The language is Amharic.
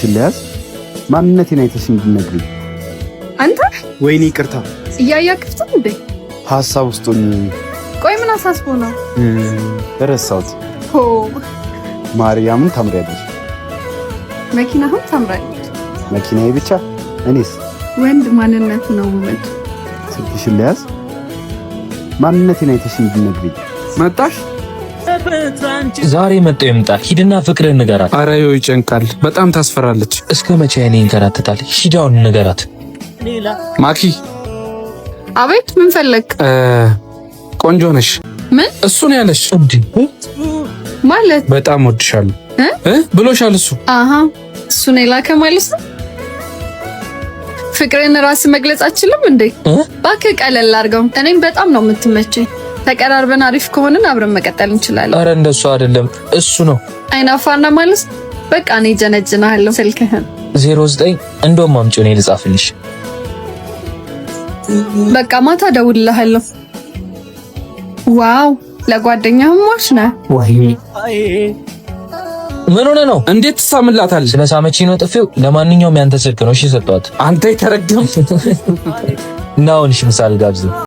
ስልክሽን ለያዝ ማንነቴን አይተሽ እንድትነግሪኝ። አንተ ወይኔ ይቅርታ እያያክፍት እንዴ ሐሳብ ውስጥ ሆኜ። ቆይ ምን አሳስቦ ነው? ረሳሁት። ሆ ማርያምን ታምሪያለሽ። መኪናህም ታምራለች። መኪናዬ ብቻ እኔስ? ወንድ ማንነት ነው ውበት። ስልክሽን ለያዝ ማንነቴን አይተሽ እንድትነግሪኝ። መጣሽ? ዛሬ መጣው ይምጣ። ሂድና ፍቅርን ንገራት። ኧረ ይጨንቃል። በጣም ታስፈራለች። እስከ መቼ እኔን እንከራተታል? ሂዳውን ንገራት። ማኪ። አቤት ምን ፈለግ? ቆንጆ ነሽ። ምን? እሱ ነው ያለሽ እንዴ? ማለት በጣም ወድሻለሁ ብሎሻል እሱ። አሃ እሱ ነው የላከ ማለት ነው። ፍቅርን ራስ መግለጽ አችልም እንዴ? እባክህ ቀለል አድርገው። እኔም በጣም ነው የምትመቸኝ። ተቀራርበን አሪፍ ከሆነን አብረን መቀጠል እንችላለን። አረ እንደሱ አይደለም፣ እሱ ነው አይናፋና ማለት። በቃ እኔ ጀነጅናለሁ። ስልክህን 09 እንደውም አምጪው እኔ ልጻፍልሽ። በቃ ማታ ደውልልሃለሁ። ዋው ለጓደኛህም ሟች ነህ። ወይኔ ምን ሆነ ነው? እንዴት ትሳምላታለህ? ስለሳመቺ ነው ጥፊው። ለማንኛውም ያንተ ስልክ ነው እሺ፣ ሰጧት። አንተ የተረገም ናውንሽ ምሳል ጋብዝ